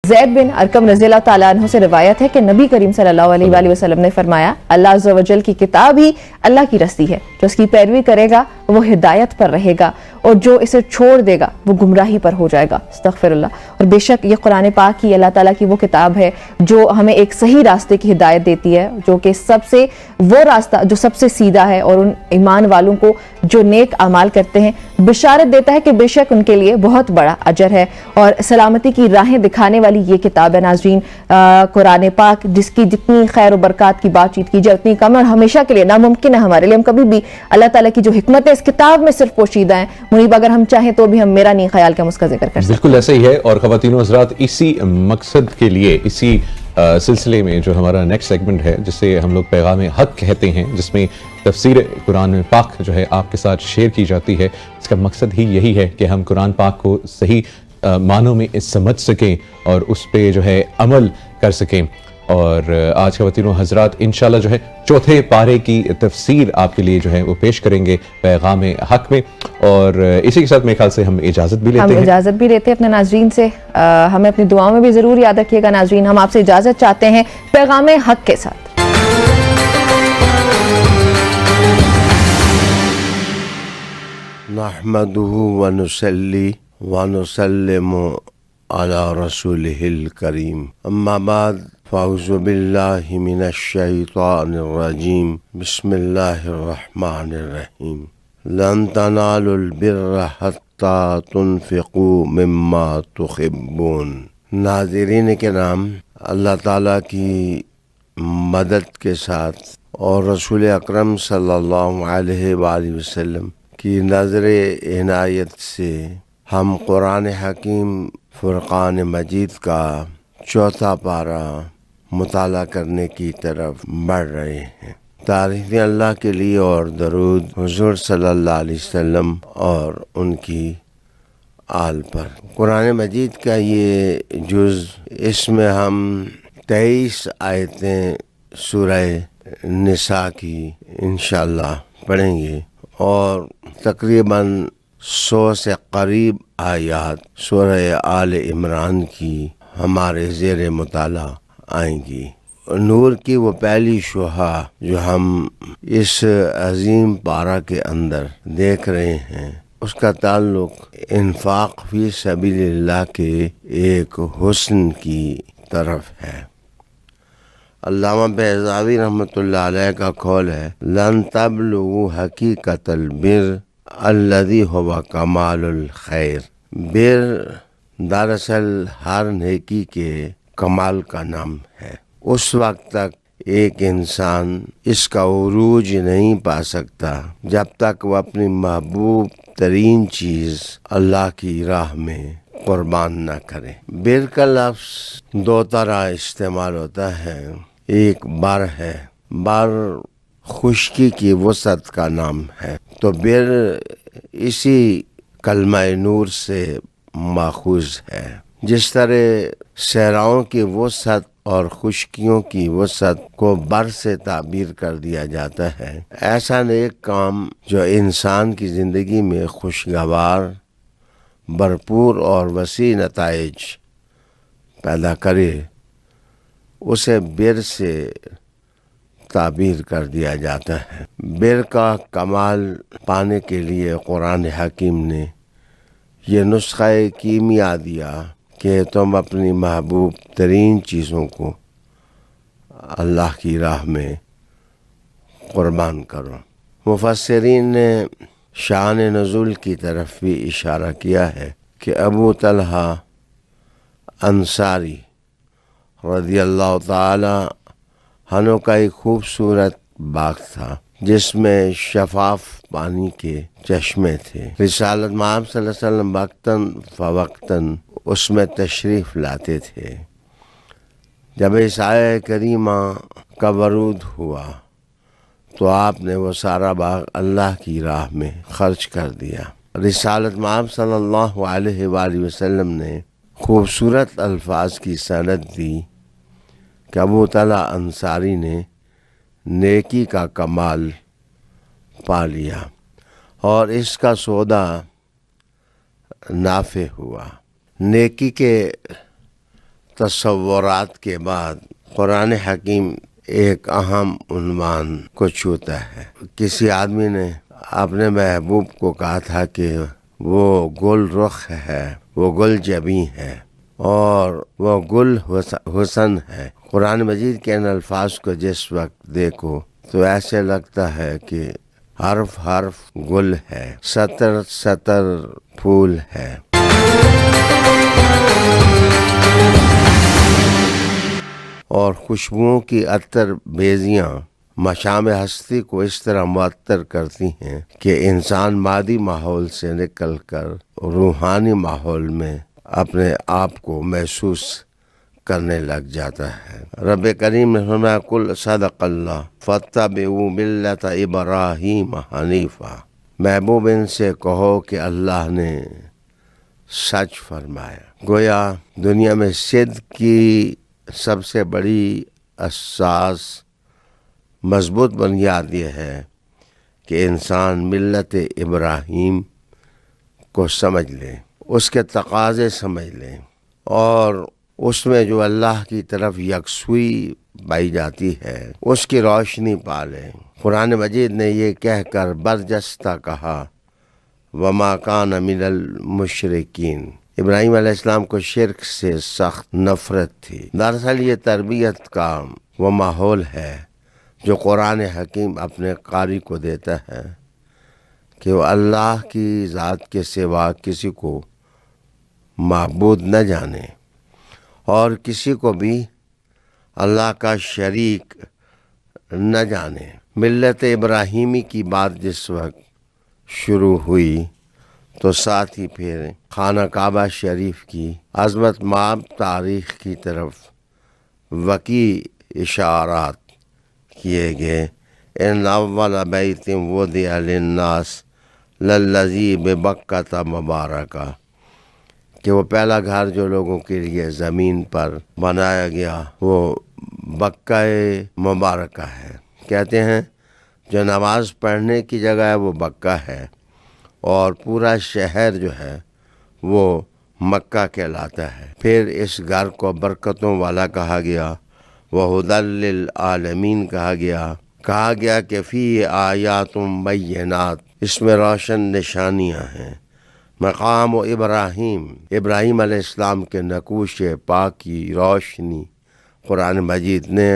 زید بن ارقم رضی اللہ تعالیٰ عنہ سے روایت ہے کہ نبی کریم صلی اللہ علیہ وآلہ وسلم نے فرمایا اللہ عز و جل کی کتاب ہی اللہ کی رسی ہے، جو اس کی پیروی کرے گا وہ ہدایت پر رہے گا اور جو اسے چھوڑ دے گا وہ گمراہی پر ہو جائے گا۔ استغفر اللہ۔ اور بے شک یہ قرآن پاک کی اللہ تعالیٰ کی وہ کتاب ہے جو ہمیں ایک صحیح راستے کی ہدایت دیتی ہے، جو کہ وہ راستہ جو سب سے سیدھا ہے، اور ان ایمان والوں کو جو نیک اعمال کرتے ہیں بشارت دیتا ہے کہ بے شک ان کے لیے بہت بڑا اجر ہے اور سلامتی کی راہیں دکھانے والی یہ کتاب ہے۔ ناظرین، قرآن پاک جس کی جتنی خیر و برکات کی بات چیت کی جائے اتنی کم ہے، اور ہمیشہ کے لیے ناممکن ہے ہمارے لیے۔ ہم کبھی بھی اللہ تعالیٰ کی جو حکمت ہے اس کتاب میں صرف پوشیدہ ہیں، منیب اگر ہم چاہیں تو بھی ہم میرا نہیں خیال کہ ہم اس کا ذکر کر سکتے۔ بالکل ایسا ہی ہے، اور خواتین و حضرات اسی مقصد کے لیے اسی سلسلے میں جو ہمارا نیکسٹ سیگمنٹ ہے جسے ہم لوگ پیغام حق کہتے ہیں، جس میں تفسیر قرآن پاک جو ہے آپ کے ساتھ شیئر کی جاتی ہے، اس کا مقصد ہی یہی ہے کہ ہم قرآن پاک کو صحیح معنوں میں سمجھ سکیں اور اس پہ جو ہے عمل کر سکیں۔ اور آج خواتین و حضرات انشاءاللہ جو ہے چوتھے پارے کی تفسیر آپ کے لیے جو ہے وہ پیش کریں گے پیغام حق میں، اور اسی کے ساتھ میرے خیال سے ہم اجازت بھی لیتے ہیں۔ ہم اجازت بھی لیتے ہیں اپنے ناظرین سے، ہمیں اپنی دعاؤں میں بھی ضرور یاد رکھیے گا ناظرین۔ ہم آپ سے اجازت چاہتے ہیں پیغام حق کے ساتھ۔ نحمده ونصلي ونسلم على رسوله الكريم، اما بعد فاعوذ بالله من الشيطان الرجيم، بسم الله الرحمن الرحيم، لن تنالوا البر حتى تنفقوا مما تحبون۔ ناظرین کرام، اللہ تعالیٰ کی مدد کے ساتھ اور رسول اکرم صلی اللہ علیہ وآلہ وسلم کی نظر عنایت سے ہم قرآن حکیم فرقان مجید کا چوتھا پارہ مطالعہ کرنے کی طرف بڑھ رہے ہیں۔ تعریف اللہ کے لیے اور درود حضور صلی اللہ علیہ وسلم اور ان کی آل پر۔ قرآن مجید کا یہ جز، اس میں ہم 23 آیتیں سورہ نساء کی انشاءاللہ پڑھیں گے، اور تقریباً 100 سے قریب آیات سورہ آل عمران کی ہمارے زیر مطالعہ آئیں گی۔ نور کی وہ پہلی شعاع جو ہم اس عظیم پارہ کے اندر دیکھ رہے ہیں، اس کا تعلق انفاق فی سبیل اللہ کے ایک حسن کی طرف ہے۔ علامہ بیضاوی رحمۃ اللہ علیہ کا قول ہے، لن تبلغوا حقیقت البر الذی هو کمال الخیر۔ بر دراصل ہر نیکی کے کمال کا نام ہے۔ اس وقت تک ایک انسان اس کا عروج نہیں پا سکتا جب تک وہ اپنی محبوب ترین چیز اللہ کی راہ میں قربان نہ کرے۔ بر کا لفظ دو طرح استعمال ہوتا ہے، ایک بر ہے، بر خشکی کی وسعت کا نام ہے، تو بر اسی کلمہ نور سے ماخوذ ہے۔ جس طرح صحراؤں کی وسعت اور خشکیوں کی وسعت کو بر سے تعبیر کر دیا جاتا ہے، ایسا نیک کام جو انسان کی زندگی میں خوشگوار، بھرپور اور وسیع نتائج پیدا کرے، اسے بر سے تعبیر کر دیا جاتا ہے۔ بر کا کمال پانے کے لیے قرآن حکیم نے یہ نسخہ کیمیا دیا کہ تم اپنی محبوب ترین چیزوں کو اللہ کی راہ میں قربان کرو۔ مفسرین نے شان نزول کی طرف بھی اشارہ کیا ہے کہ ابو طلحہ انصاری رضی اللہ تعالی عنہ کا ایک خوبصورت باغ تھا جس میں شفاف پانی کے چشمے تھے۔ رسالت محمد صلی اللہ علیہ وسلم وقتاً فوقتاً اس میں تشریف لاتے تھے۔ جب اس آیہ کریمہ کا ورود ہوا تو آپ نے وہ سارا باغ اللہ کی راہ میں خرچ کر دیا۔ رسالت محمد صلی اللہ علیہ وآلہ وسلم نے خوبصورت الفاظ کی سند دی کہ ابو طلحہ انصاری نے نیکی کا کمال پا لیا اور اس کا سودا نافع ہوا۔ نیکی کے تصورات کے بعد قرآن حکیم ایک اہم عنوان کو چھوتا ہے۔ کسی آدمی نے اپنے محبوب کو کہا تھا کہ وہ گل رخ ہے، وہ گل جبیں ہے اور وہ گل حسن ہے۔ قرآن مجید کے ان الفاظ کو جس وقت دیکھو تو ایسے لگتا ہے کہ حرف حرف گل ہے، سطر سطر پھول ہے۔ اور خوشبوؤں کی عطر بیزیاں مشام ہستی کو اس طرح معطر کرتی ہیں کہ انسان مادی ماحول سے نکل کر روحانی ماحول میں اپنے آپ کو محسوس کرنے لگ جاتا ہے۔ رب کریم نے فرمایا کل صدق اللہ فاتبعوا ملت ابراہیم حنیفا، محبوب ان سے کہو کہ اللہ نے سچ فرمایا۔ گویا دنیا میں صدق کی سب سے بڑی اساس مضبوط بنیاد یہ ہے کہ انسان ملت ابراہیم کو سمجھ لے، اس کے تقاضے سمجھ لے اور اس میں جو اللہ کی طرف یکسوئی پائی جاتی ہے اس کی روشنی پالے۔ قرآن مجید نے یہ کہہ کر برجستہ کہا وما کان من المشرکین، ابراہیم علیہ السلام کو شرک سے سخت نفرت تھی۔ دراصل یہ تربیت کا وہ ماحول ہے جو قرآن حکیم اپنے قاری کو دیتا ہے کہ وہ اللہ کی ذات کے سوا کسی کو معبود نہ جانے اور کسی کو بھی اللہ کا شریک نہ جانے۔ ملت ابراہیمی کی بات جس وقت شروع ہوئی تو ساتھ ہی پھر خانہ کعبہ شریف کی عظمت مآب تاریخ کی طرف وسیع اشارات کیے گئے۔ ان اول بیت وضع للناس للذی ببکۃ مبارکہ، کہ وہ پہلا گھر جو لوگوں کے لیے زمین پر بنایا گیا وہ بکہ مبارکہ ہے۔ کہتے ہیں جو نماز پڑھنے کی جگہ ہے وہ بکہ ہے اور پورا شہر جو ہے وہ مکہ کہلاتا ہے۔ پھر اس گھر کو برکتوں والا کہا گیا، وہدی للعالمین کہا گیا کہ فی آیات بینات، اس میں روشن نشانیاں ہیں۔ مقام ابراہیم علیہ السلام کے نقوش پاک کی روشنی قرآن مجید نے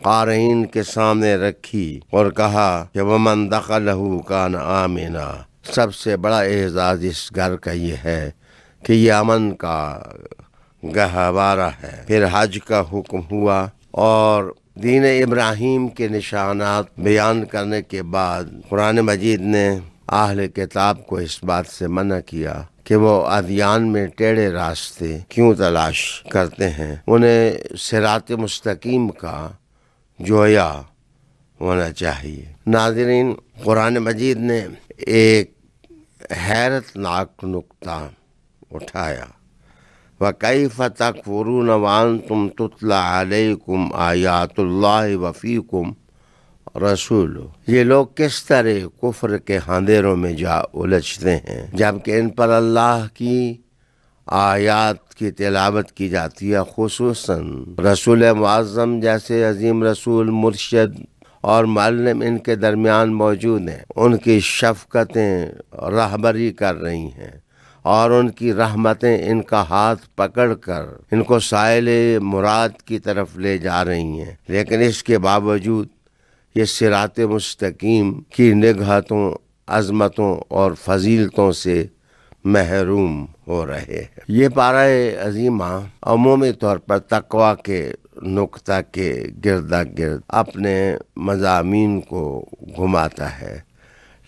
قارئین کے سامنے رکھی اور کہا کہ ومن دخلہ کان آمنا۔ سب سے بڑا اعزاز اس گھر کا یہ ہے کہ یہ امن کا گہوارہ ہے۔ پھر حج کا حکم ہوا اور دین ابراہیم کے نشانات بیان کرنے کے بعد قرآن مجید نے اہل کتاب کو اس بات سے منع کیا کہ وہ ادیان میں ٹیڑھے راستے کیوں تلاش کرتے ہیں، انہیں صراط مستقیم کا جویا ہونا چاہیے۔ ناظرین، قرآن مجید نے ایک حیرت ناک نکتہ اٹھایا، وَكَيْفَ تَكْفُرُونَ وَأَنْتُمْ تُتْلَى عَلَيْكُمْ آیات اللہ وَفِيكُمْ رسول۔ یہ لوگ کس طرح کفر کے اندھیروں میں جا الجھتے ہیں جبکہ ان پر اللہ کی آیات کی تلاوت کی جاتی ہے، خصوصاً رسول معظم جیسے عظیم رسول، مرشد اور معلم ان کے درمیان موجود ہیں۔ ان کی شفقتیں رہبری کر رہی ہیں اور ان کی رحمتیں ان کا ہاتھ پکڑ کر ان کو سائل مراد کی طرف لے جا رہی ہیں، لیکن اس کے باوجود یہ صراط مستقیم کی نگہتوں، عظمتوں اور فضیلتوں سے محروم ہو رہے ہیں۔ یہ پارہ عظیمہ عمومی طور پر تقویٰ کے نقطہ کے گردا گرد اپنے مضامین کو گھماتا ہے،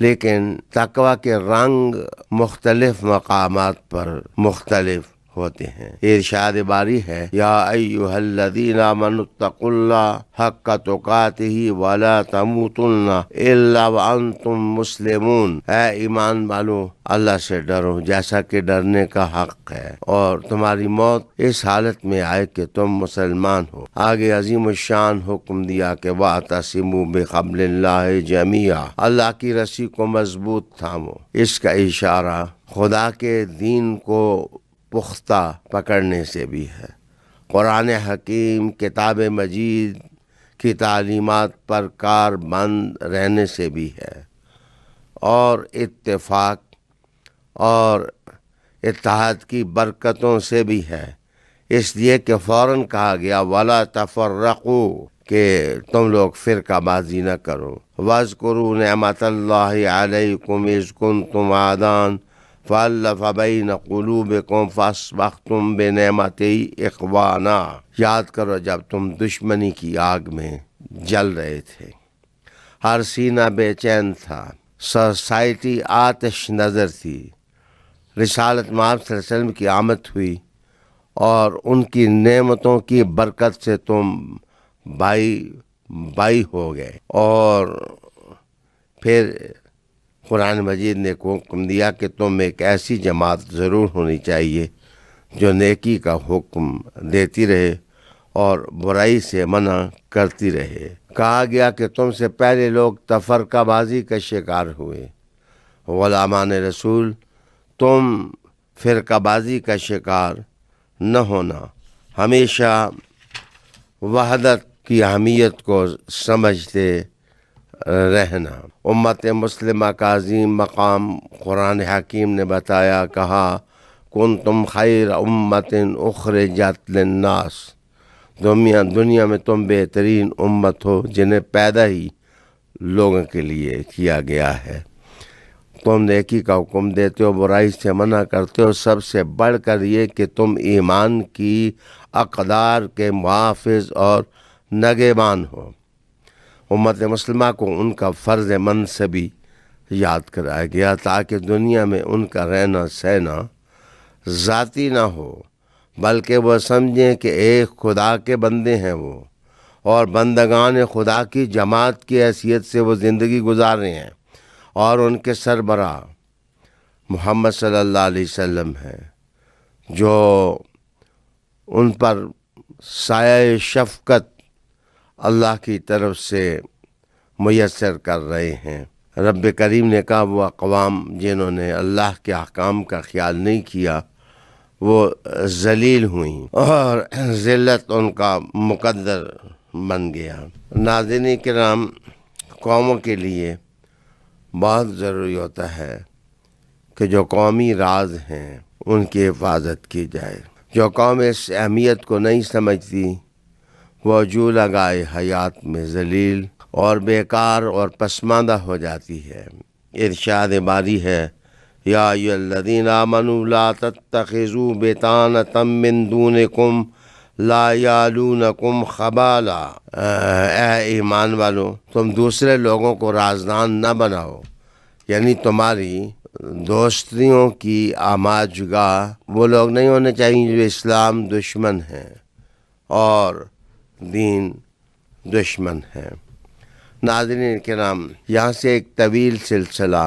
لیکن تقویٰ کے رنگ مختلف مقامات پر مختلف ہوتے ہیں۔ ارشاد باری ہے، یا ایھا الذین آمنوا اتقوا اللہ حق تقاتہ ولا تموتن الا وانتم مسلمون۔ اے ایمان والو، اللہ سے ڈرو جیسا کہ ڈرنے کا حق ہے اور تمہاری موت اس حالت میں آئے کہ تم مسلمان ہو۔ آگے عظیم الشان حکم دیا کہ واعتصموا بحبل اللہ جمیعا، اللہ کی رسی کو مضبوط تھامو۔ اس کا اشارہ خدا کے دین کو پختہ پکڑنے سے بھی ہے قرآن حکیم کتاب مجید کی تعلیمات پر کاربند رہنے سے بھی ہے، اور اتفاق اور اتحاد کی برکتوں سے بھی ہے، اس لیے کہ فوراً کہا گیا وَلَا تَفَرَّقُوا کہ تم لوگ فرقہ بازی نہ کرو۔ وَاذْكُرُوا نِعْمَةَ اللَّهِ عَلَيْكُمْ إِذْ كُنْتُمْ أَعْدَاءً فَأَلَّفَ بَيْنَ قُلُوبِكُمْ فَأَصْبَحْتُمْ بِنِعْمَتِهِ إِخْوَانًا۔ یاد کرو جب تم دشمنی کی آگ میں جل رہے تھے، ہر سینہ بے چین تھا، سوسائٹی آتش نظر تھی، رسالت محمد صلی اللہ علیہ وسلم کی آمد ہوئی اور ان کی نعمتوں کی برکت سے تم بائی ہو گئے، اور پھر قرآن مجید نے حکم دیا کہ تم ایک ایسی جماعت ضرور ہونی چاہیے جو نیکی کا حکم دیتی رہے اور برائی سے منع کرتی رہے۔ کہا گیا کہ تم سے پہلے لوگ تفرقہ بازی کا شکار ہوئے، غلامان رسول تم فرقہ بازی کا شکار نہ ہونا، ہمیشہ وحدت کی اہمیت کو سمجھتے رہنا۔ امت مسلمہ کا عظیم مقام قرآن حکیم نے بتایا، کہا کنتم خیر امت اخرجت للناس، دنیا میں تم بہترین امت ہو جنہیں پیدا ہی لوگوں کے لیے کیا گیا ہے۔ تم نیکی کا حکم دیتے ہو، برائی سے منع کرتے ہو، سب سے بڑھ کر یہ کہ تم ایمان کی اقدار کے محافظ اور نگہبان ہو۔ امت مسلمہ کو ان کا فرض منصبی یاد کرایا گیا تاکہ دنیا میں ان کا رہنا سہنا ذاتی نہ ہو، بلکہ وہ سمجھیں کہ ایک خدا کے بندے ہیں وہ، اور بندگان خدا کی جماعت کی حیثیت سے وہ زندگی گزار رہے ہیں، اور ان کے سربراہ محمد صلی اللہ علیہ وسلم ہیں جو ان پر سایہ شفقت اللہ کی طرف سے میسر کر رہے ہیں۔ رب کریم نے کہا وہ اقوام جنہوں نے اللہ کے احکام کا خیال نہیں کیا وہ ذلیل ہوئیں اور ذلت ان کا مقدر بن گیا۔ ناظرین کرام، قوموں کے لیے بہت ضروری ہوتا ہے کہ جو قومی راز ہیں ان کی حفاظت کی جائے۔ جو قوم اس اہمیت کو نہیں سمجھتی وہ جو لگائے حیات میں ذلیل اور بیکار اور پسماندہ ہو جاتی ہے۔ ارشاد باری ہے، یا ایھا الذین آمنوا لا تتخذوا بطانۃ من دونکم لا یعلونکم خبالا، اے ایمان والو تم دوسرے لوگوں کو رازدان نہ بناؤ، یعنی تمہاری دوستیوں کی آماجگاہ وہ لوگ نہیں ہونے چاہیے جو اسلام دشمن ہیں اور دین دشمن ہیں۔ ناظرین کرام، یہاں سے ایک طویل سلسلہ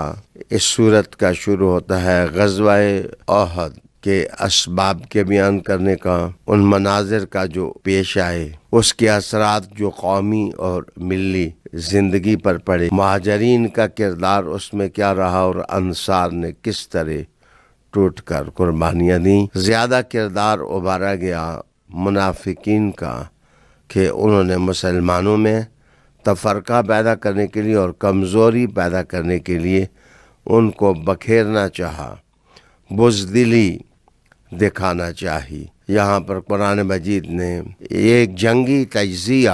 اس صورت کا شروع ہوتا ہے، غزوہ احد کے اسباب کے بیان کرنے کا، ان مناظر کا جو پیش آئے، اس کے اثرات جو قومی اور ملی زندگی پر پڑے، مہاجرین کا کردار اس میں کیا رہا اور انصار نے کس طرح ٹوٹ کر قربانیاں دیں۔ زیادہ کردار ابھارا گیا منافقین کا کہ انہوں نے مسلمانوں میں تفرقہ پیدا کرنے کے لیے اور کمزوری پیدا کرنے کے لیے ان کو بکھیرنا چاہا، بزدلی دکھانا چاہی۔ یہاں پر قرآن مجید نے ایک جنگی تجزیہ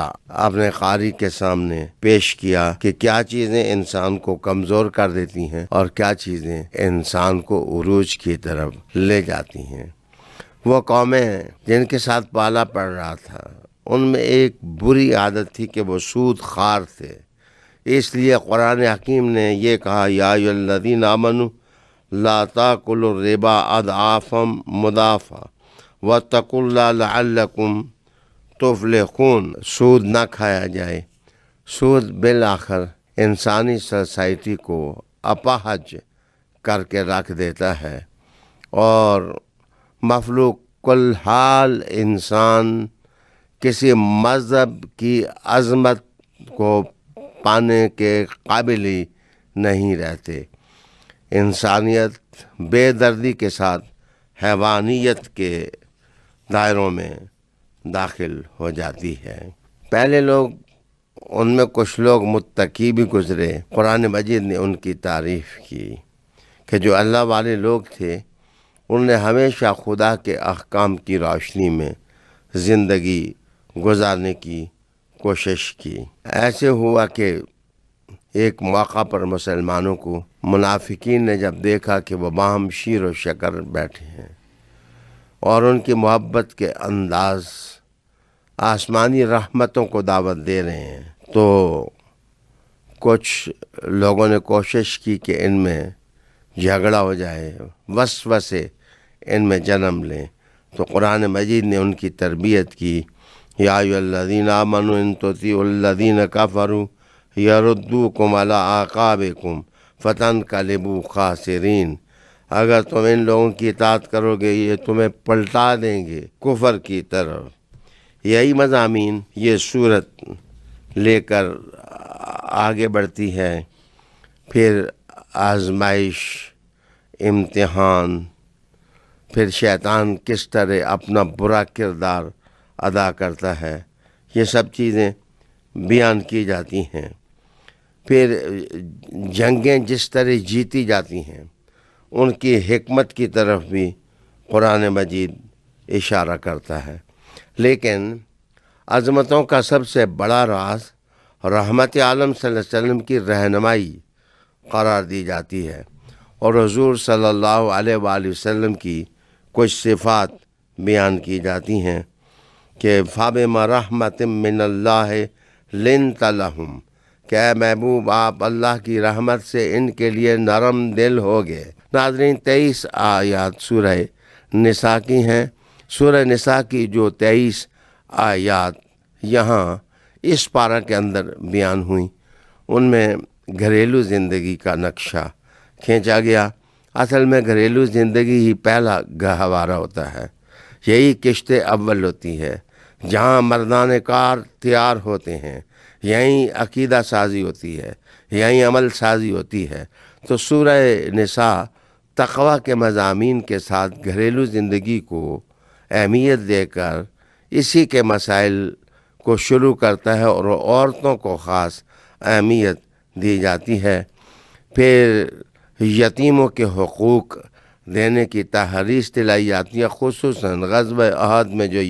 اپنے قاری کے سامنے پیش کیا کہ کیا چیزیں انسان کو کمزور کر دیتی ہیں اور کیا چیزیں انسان کو عروج کی طرف لے جاتی ہیں۔ وہ قومیں جن کے ساتھ پالا پڑ رہا تھا ان میں ایک بری عادت تھی کہ وہ سود خوار تھے، اس لیے قرآن حکیم نے یہ کہا، یا ایھا الذین آمنوا لا تاکلوا الربا اضعافا مضاعفا واتقوا اللہ لعلکم تفلحون، سود نہ کھایا جائے۔ سود بالآخر انسانی سوسائٹی کو اپاہج کر کے رکھ دیتا ہے، اور مخلوق الحال انسان کسی مذہب کی عظمت کو پانے کے قابل ہی نہیں رہتے۔ انسانیت بے دردی کے ساتھ حیوانیت کے دائروں میں داخل ہو جاتی ہے۔ پہلے لوگ، ان میں کچھ لوگ متقی بھی گزرے، قرآن مجید نے ان کی تعریف کی کہ جو اللہ والے لوگ تھے انہوں نے ہمیشہ خدا کے احکام کی روشنی میں زندگی گزارنے کی کوشش کی۔ ایسے ہوا کہ ایک موقع پر مسلمانوں کو منافقین نے جب دیکھا کہ وہ باہم شیر و شکر بیٹھے ہیں اور ان کی محبت کے انداز آسمانی رحمتوں کو دعوت دے رہے ہیں، تو کچھ لوگوں نے کوشش کی کہ ان میں جھگڑا ہو جائے، وسوسے ان میں جنم لیں، تو قرآن مجید نے ان کی تربیت کی۔ یا ایھا الذین آمنوا ان تطیعوا الذین کفروا یردوکم علی اعقابکم فتنقلبوا خاسرین، اگر تم ان لوگوں کی اطاعت کرو گے یہ تمہیں پلٹا دیں گے کفر کی طرف۔ یہی مضامین یہ صورت لے کر آگے بڑھتی ہے۔ پھر آزمائش، امتحان، پھر شیطان کس طرح اپنا برا کردار ادا کرتا ہے، یہ سب چیزیں بیان کی جاتی ہیں۔ پھر جنگیں جس طرح جیتی جاتی ہیں ان کی حکمت کی طرف بھی قرآن مجید اشارہ کرتا ہے۔ لیکن عظمتوں کا سب سے بڑا راز رحمت عالم صلی اللہ علیہ وسلم کی رہنمائی قرار دی جاتی ہے، اور حضور صلی اللہ علیہ وآلہ وسلم کی کچھ صفات بیان کی جاتی ہیں کہ فَبِمَا رَحْمَةٍ مِّنَ اللَّهِ لِنْتَ لَهُمْ، کہ اے محبوب آپ اللہ کی رحمت سے ان کے لیے نرم دل ہو گئے۔ ناظرین، 23 آیات سورہ نساء کی ہیں۔ سورہ نساء کی جو 23 آیات یہاں اس پارہ کے اندر بیان ہوئیں، ان میں گھریلو زندگی کا نقشہ کھینچا گیا۔ اصل میں گھریلو زندگی ہی پہلا گہوارہ ہوتا ہے، یہی کشت اول ہوتی ہے، جہاں مردان کار تیار ہوتے ہیں، یہیں عقیدہ سازی ہوتی ہے، یہیں عمل سازی ہوتی ہے۔ تو سورہ نساء تقوی کے مضامین کے ساتھ گھریلو زندگی کو اہمیت دے کر اسی کے مسائل کو شروع کرتا ہے، اور عورتوں کو خاص اہمیت دی جاتی ہے۔ پھر یتیموں کے حقوق دینے کی تحریض دلائی جاتی ہے، خصوصاً غزوہ احد میں جو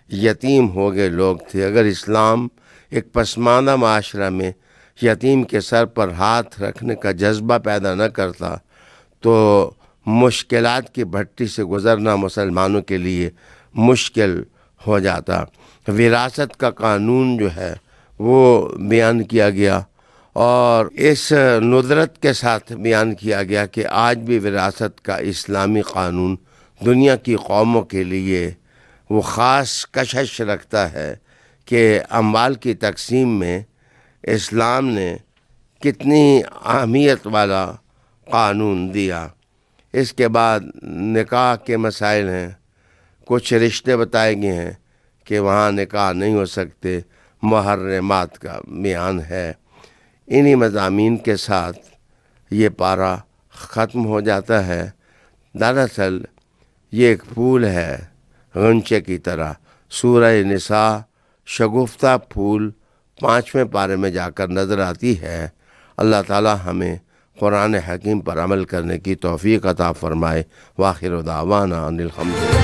یتیم ہو گئے لوگ تھے۔ اگر اسلام ایک پسماندہ معاشرہ میں یتیم کے سر پر ہاتھ رکھنے کا جذبہ پیدا نہ کرتا تو مشکلات کی بھٹی سے گزرنا مسلمانوں کے لیے مشکل ہو جاتا۔ وراثت کا قانون جو ہے وہ بیان کیا گیا، اور اس ندرت کے ساتھ بیان کیا گیا کہ آج بھی وراثت کا اسلامی قانون دنیا کی قوموں کے لیے وہ خاص کشش رکھتا ہے کہ اموال کی تقسیم میں اسلام نے کتنی اہمیت والا قانون دیا۔ اس کے بعد نکاح کے مسائل ہیں، کچھ رشتے بتائے گئے ہیں کہ وہاں نکاح نہیں ہو سکتے، محرمات کا بیان ہے۔ انہی مضامین کے ساتھ یہ پارہ ختم ہو جاتا ہے۔ دراصل یہ ایک پھول ہے غنچے کی طرح۔ سورہ نساء شگفتہ پھول 5ویں پارے میں جا کر نظر آتی ہے۔ اللہ تعالی ہمیں قرآن حکیم پر عمل کرنے کی توفیق عطا فرمائے۔ وآخر دعوانا ان الحمد للہ۔